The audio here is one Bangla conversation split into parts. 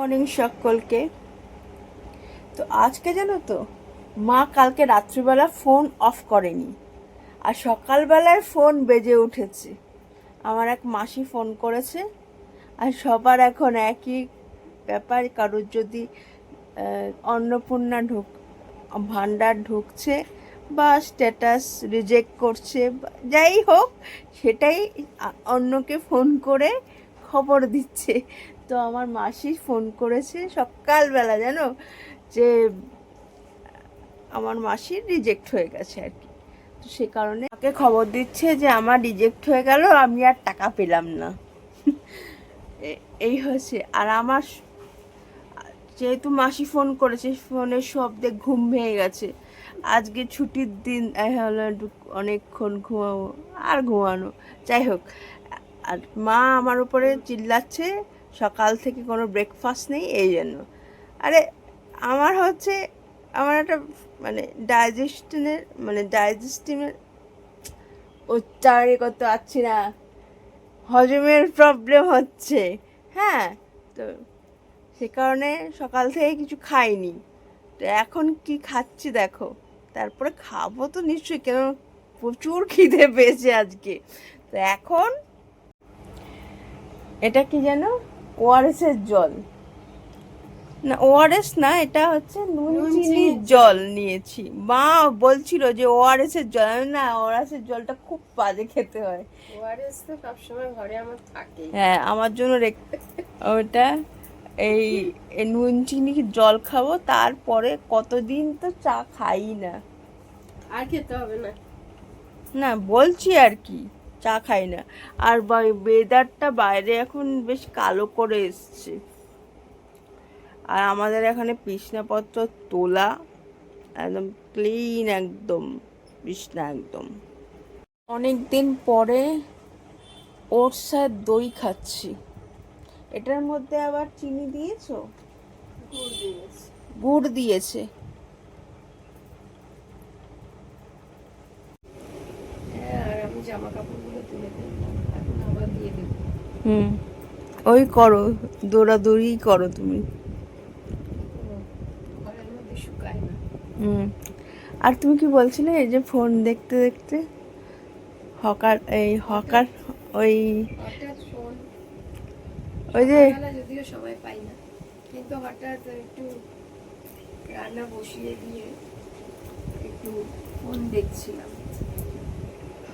মর্নিং সকলকে। তো আজকে জানো তো, মা কালকে রাত্রিবেলা ফোন অফ করেনি, আর সকালবেলায় ফোন বেজে উঠেছে। আমার এক মাসি ফোন করেছে, আর সবার এখন একই ব্যাপার। কারোর যদি অন্নপূর্ণা ভান্ডার ঢুকছে বা স্ট্যাটাস রিজেক্ট করছে, যাই হোক, সেটাই অন্যকে ফোন করে খবর দিচ্ছে। তো আমার মাসি ফোন করেছে সকালবেলা, জানো, যে আমার মাসির রিজেক্ট হয়ে গেছে আর কি। তো সে কারণে আমাকে খবর দিচ্ছে যে আমার রিজেক্ট হয়ে গেল, আমি আর টাকা পেলাম না। এই হয়েছে। আর আমার যেহেতু মাসি ফোন করেছে, ফোনের শব্দে ঘুম ভেঙে গেছে। আজকে ছুটির দিন, হলো অনেকক্ষণ ঘুমাবো, আর ঘুমানো, যাই হোক। আর মা আমার উপরে চিল্লাচ্ছে সকাল থেকে কোনো ব্রেকফাস্ট নেই, এই জন্য। আরে আমার হচ্ছে, আমার একটা ডাইজেস্টিভের উচ্চারণই করতে পারছি না, হজমের প্রবলেম হচ্ছে। হ্যাঁ, তো সে কারণে সকাল থেকে কিছু খাইনি। তো এখন কি খাচ্ছি দেখো, তারপরে খাবো তো নিশ্চয়ই, কেন প্রচুর খিদে পেয়েছে আজকে। তো এখন এটা কি যেন, ওআরএস এর জল, না ওআরএস না, এটা হচ্ছে নুন চিনির জল নিয়েছি। মা বলছিল যে ওআরএস এর জল, না ওআরএস এর জলটা খুব বাজে খেতে হয়। ওআরএস তো সবসময় ঘরে আমার থাকে। হ্যাঁ, আমার জন্য ওটা এই নুন চিনি জল খাবো, তারপরে কতদিন তো চা খাই না। আর খেতে হবে না। না বলছি আর কি, চা খাই না। আর ওয়েদারটা বাইরে এখন বেশ কালো করে এসছে। আর আমাদের এখানে বিছনাপত্র তোলা, একদম ক্লিন, একদম বিছনা একদম। অনেক দিন পরে ওটস আর দই খাচ্ছি। এটার মধ্যে আবার চিনি দিয়েছো? গুড় দিয়েছে। হ্যাঁ, আর আমি জামা কাপড়গুলো তুলে দেবো, এখন আবার দিয়ে দেবো। ওই করো, দৌড়াদৌড়ি করো তুমি। ঘরের মধ্যে শুকায় না। আর তুমি কি বলছিলে, এই যে ফোন দেখতে দেখতে হকার ওই হঠাৎ ফোন, ওই যে সকালবেলা যদিও সময় পাই না, কিন্তু হঠাৎ একটু রান্না বসিয়ে দিয়ে একটু ফোন দেখছিলাম।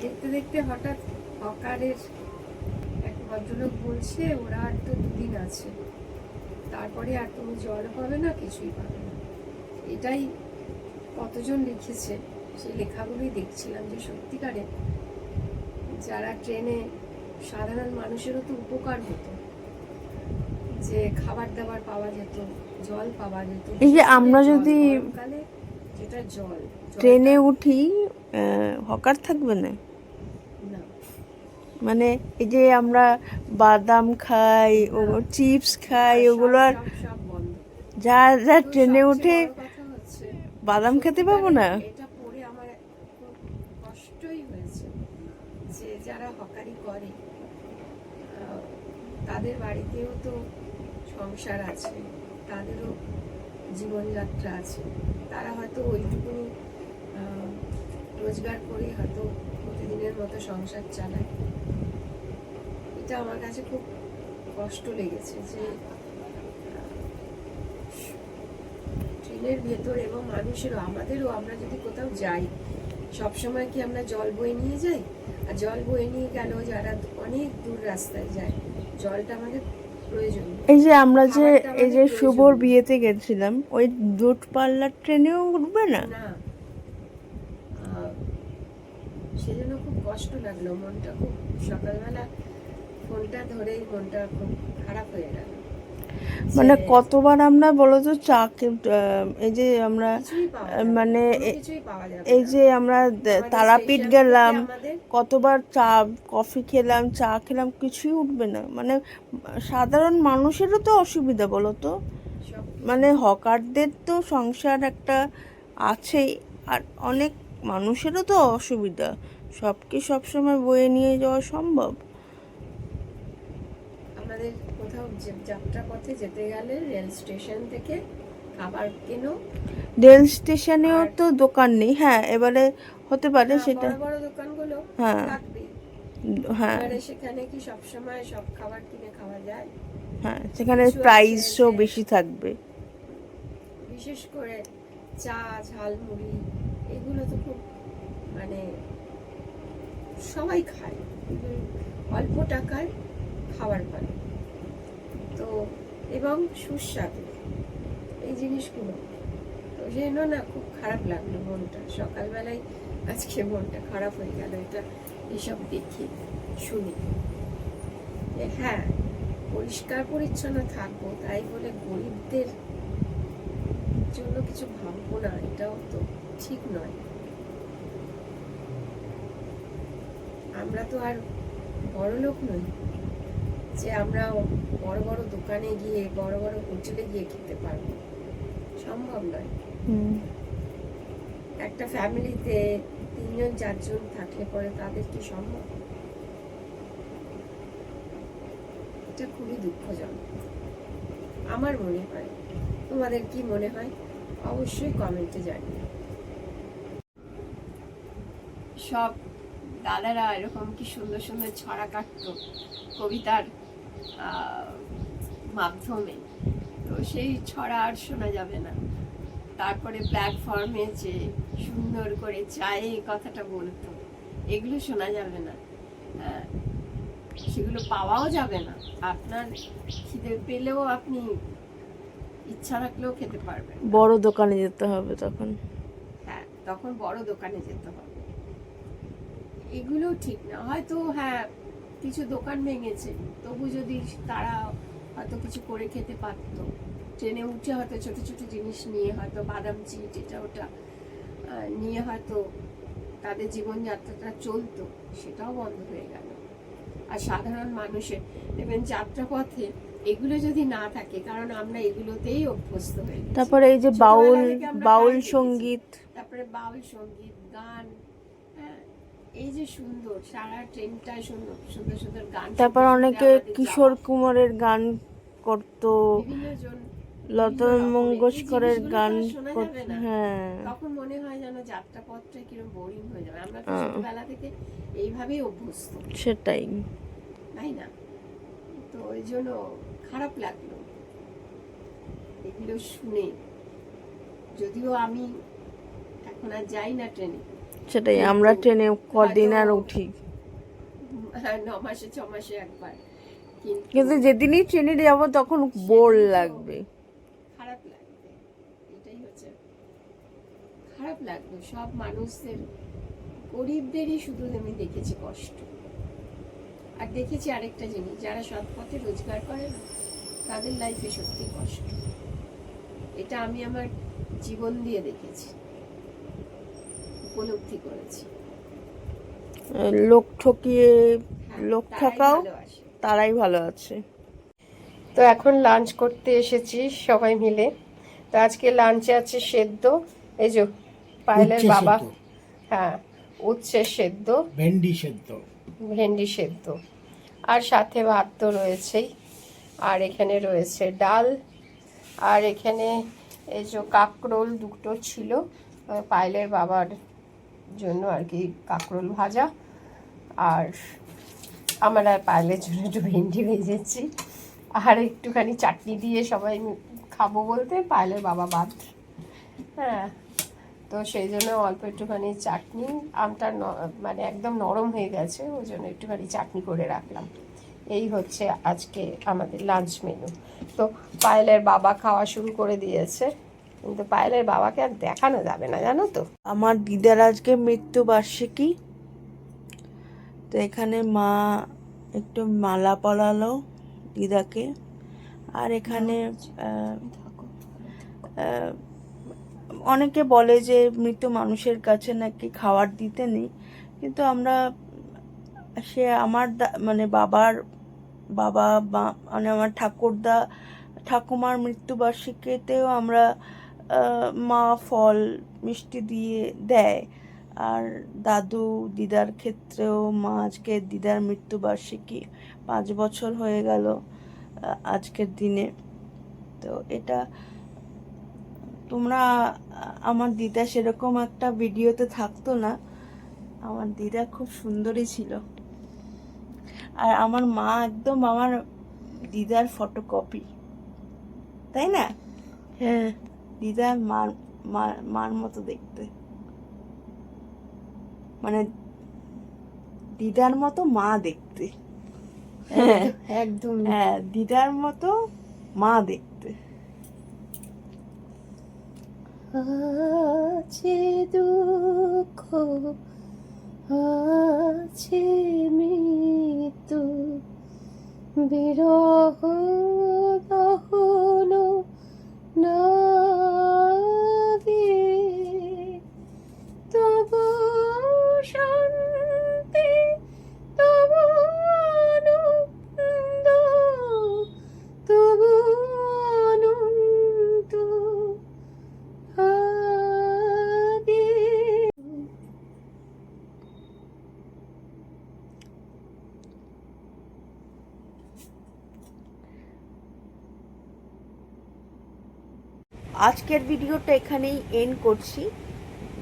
দেখতে দেখতে হঠাৎ হকারের এক ভদ্রলোক বলছে ওরা আর তো 2 দিন আছে, তারপরে আর তুমি জল পাবে না, কিছুই পাবে না। এটাই কতজন লিখেছে, সেই লেখাগুলোই দেখছিলাম, যে সত্যিকারে যারা ট্রেনে, সাধারণ মানুষেরও তো উপকার হতো, যে খাবার দাবার পাওয়া যেত, জল পাওয়া যেত। এই যে আমরা যদি গরমকালে যেটা জল, ট্রেনে উঠি, হকার থাকবে না? না, মানে এই যে আমরা বাদাম খাই, ও চিপস খাই, ওগুলো আর সব বন্ধ। যা যা তো ট্রেনে সবচেয়ে উঠে বড় কথা হচ্ছে, বাদাম খেতে পাবো না। এটা পড়ে আমার খুব কষ্টই হয়েছে, যে যারা হকারি করে তাদের বাড়িতেও তো সংসার আছে, তাদেরও জীবনযাত্রা আছে, তারা হয়তো ওইটুকুনি রোজগার করে হয়তো প্রতিদিনের মতো সংসার চালায়। এটা আমার কাছে খুব কষ্ট লেগেছে, যে ট্রেনের ভেতর এবং মানুষেরও, আমাদেরও, আমরা যদি কোথাও যাই, সবসময় কি আমরা জল বয়ে নিয়ে যাই? আর জল বয়ে নিয়ে গেলেও যারা অনেক দূর রাস্তায় যায়, জলটা আমাদের প্রয়োজন। এই যে আমরা যে এই যে শুভর বিয়েতে গেছিলাম, ওই দূরপাল্লার ট্রেনেও উঠবে না? না, সেজন্য খুব কষ্ট লাগলো, মনটা খুব, সকালবেলা ফোনটা ধরেই মনটা খুব খারাপ হয়ে গেল। মানে কতবার আমরা বলো তো চা এই যে আমরা মানে এই যে আমরা তারাপীঠ গেলাম, কতবার চা কফি খেলাম, চা খেলাম, কিছুই উঠবে না। মানে সাধারণ মানুষেরও তো অসুবিধা, বলো তো। মানে হকারদের তো সংসার একটা আছেই, আর অনেক মানুষেরও তো অসুবিধা। সব কি সবসময় বয়ে নিয়ে যাওয়া সম্ভব? আমাদের কোথাও যে যাত্রা পথে যেতে গেলে রেল স্টেশন থেকে খাবার কেনো। রেল স্টেশনেও আর- তো দোকান নেই, হ্যাঁ এবারে হতে পারে হ্যাঁ, সেটা। বড় বড় দোকানগুলো হ্যাঁ। থাকবে, হ্যাঁ এবারে সেখানে কি সবসময় সব খাবার কিনে খাওয়া যায়? হ্যাঁ, সেখানে কিছু আছে প্রাইসও যে- বেশি থাকবে। বিশেষ করে চা, ঝালমুড়ি, এগুলো তো খুব মানে সবাই খায়, অল্প টাকায় খাবার পায় তো, এবং সুস্বাদু এই জিনিসগুলো। তো সেই জন্য না খুব খারাপ লাগলো মনটা, সকালবেলায় আজকে মনটা খারাপ হয়ে গেল এটা এসব দেখে শুনে। হ্যাঁ, পরিষ্কার পরিচ্ছন্ন থাকবো তাই বলে গরিবদের জন্য কিছু ভাববো না, এটাও তো ঠিক নয়। আমরা তো আর বড়লোক নই যে আমরা বড় বড় দোকানে গিয়ে বড় বড় হোটেলে গিয়ে খেতে পারবো, সম্ভব নয়। একটা ফ্যামিলিতে 3 জন 4 জন থাকলে পরে তাদের কি সম্ভব? এটা খুবই দুঃখজনক আমার মনে হয়। তোমাদের কি মনে হয় অবশ্যই কমেন্টে জানিও। সব দাদারা এরকম কি সুন্দর সুন্দর ছড়া কাটতো কবিতার মাধ্যমে, তো সেই ছড়া আর শোনা যাবে না। তারপরে প্ল্যাটফর্মে যে সুন্দর করে চায়ে কথাটা বলতো, এগুলো শোনা যাবে না, সেগুলো পাওয়াও যাবে না। আপনার খিদে পেলেও আপনি ইচ্ছা রাখলেও খেতে পারবেন না। বড় দোকানে যেতে হবে তখন। হ্যাঁ, তখন বড় দোকানে যেতে হবে। এগুলো ঠিক না। হয়তো হ্যাঁ কিছু দোকান ভেঙেছে, তবু যদি তারা হয়তো কিছু করে খেতে পারতো, ট্রেনে উঠে হয়তো ছোট ছোট জিনিস নিয়ে, হয়তো বাদাম চিট এটা ওটা নিয়ে হয়তো তাদের জীবনযাত্রাটা চলতো, সেটাও বন্ধ হয়ে গেল। আর সাধারণ মানুষের দেখবেন যাত্রাপথে এগুলো যদি না থাকে, কারণ আমরা এগুলোতেই অভ্যস্ত হয়ে গেছি। তারপরে এই যে ছোটবেলা থেকে আমরা বাউল তাই দেখেছি। সঙ্গীত, তারপরে বাউল সঙ্গীত, গান, হ্যাঁ, এই যে সুন্দর সারা ট্রেনটা সুন্দর সুন্দর সুন্দর গান। তারপর শুনতে অনেকে শুনতে আমাদের কিশোর যাওয়া। কুমারের গান করতো, বিভিন্ন জন লতা বিভিন্ন রকমের। মঙ্গেশকরের এই জিনিসগুলো তো গান আর শোনা করতো। যাবে না। হ্যাঁ, তখন মনে হয় যেন যাত্রাপথটা কিরকম বোরিং হয়ে যাবে। আমরা তো ছোটবেলা থেকে এইভাবেই অভ্যস্ত, সেটাই। তাই না? তো ওই জন্য খারাপ লাগলো এগুলো শুনে। যদিও আমি এখন আর যাই না ট্রেনে, সেটাই, আমরা ট্রেনে কদিন আর হয়তো উঠি, 9 মাসে 6 মাসে একবার, কিন্তু যেদিনই ট্রেনে যাবো তখন বোর সেদিন তো লাগবে। খারাপ লাগবে, এটাই হচ্ছে খারাপ লাগলো। সব মানুষদের, গরিবদেরই শুধু আমি দেখেছি কষ্ট। আর দেখেছি আরেকটা জিনিস, যারা সৎ পথে রোজগার করে না, তাদের লাইফে সত্যি কষ্ট। এটা আমি আমার জীবন দিয়ে দেখেছি, উপলব্ধি করেছি। লোক ঠকিয়ে হ্যাঁ, লোক তারাই ঠকাও, ভালো আসে। তারাই ভালো আছে। তো এখন লাঞ্চ করতে এসেছি সবাই মিলে। তো আজকে লাঞ্চে আছে সেদ্ধ, এই যে পায়েলের উচ্ছে বাবা, সেদ্ধ, হ্যাঁ উচ্ছে সেদ্ধ, ভেন্ডি সেদ্ধ, ভেন্ডি সেদ্ধ, আর সাথে ভাত তো রয়েছেই, আর এখানে রয়েছে ডাল, আর এখানে এই যে কাঁকরোল দুটো ছিল পায়েলের বাবার জন্য আর কি, কাঁকরোল ভাজা, আর আমার আর পায়েলের জন্য একটু ভেন্ডি ভেজেছি, আর একটুখানি চাটনি দিয়ে সবাই খাবো বলতে পায়েলের বাবা বাদ, হ্যাঁ, তো সেই জন্য অল্প একটুখানি চাটনি, আমটা মানে একদম নরম হয়ে গেছে, ওই জন্য একটুখানি চাটনি করে রাখলাম। এই হচ্ছে আজকে আমাদের লাঞ্চ মেনু। তো পায়েলের বাবা খাওয়া শুরু করে দিয়েছে, কিন্তু পায়েলের বাবাকে আর দেখানো যাবে না, জানো তো। আমার দিদার আজকে মৃত্যুবার্ষিকী, তো এখানে মা একটু মালা পরালো দিদাকে, আর এখানে অনেকে বলে যে মৃত মানুষের কাছে নাকি খাবার দিতে নেই, কিন্তু আমরা, সে আমার মানে বাবার বাবা মানে আমার ঠাকুমার মৃত্যুবার্ষিকীতেও আমরা মা ফল মিষ্টি দিয়ে দেয়। আর দাদু দিদার ক্ষেত্রেও মা, আজকে দিদার মৃত্যুবার্ষিকী 5 বছর হয়ে গেল আজকের দিনে। তো এটা তোমরা, আমার দিদা সেরকম একটা ভিডিওতে থাকতো না, আমার দিদা খুব সুন্দরী ছিল। আর আমার মা একদম আমার দিদার ফটোকপি, তাই না? হ্যাঁ, দিদার মার মতো দেখতে, মানে দিদার মতো মা দেখতে। একদম। হ্যাঁ, দিদার মতো মা দেখতে। আছে দুঃখ, আছে মৃত্যু, বিরহ দহন নাগে, তবু শান্তি, তবু আনন্দ, তবু অনন্ত আগে। আজকের ভিডিওটা এখানেই এন্ড করছি।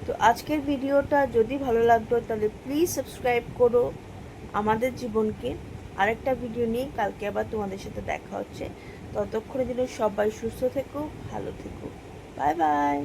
তো আজকের ভিডিওটা যদি ভালো লাগতো তাহলে প্লিজ সাবস্ক্রাইব করো আমাদের জীবনকে। আরেকটা ভিডিও নিয়ে কালকে আবার তোমাদের সাথে দেখা হচ্ছে। ততক্ষণের জন্য সবাই সুস্থ থেকো, ভালো থেকো। Bye bye.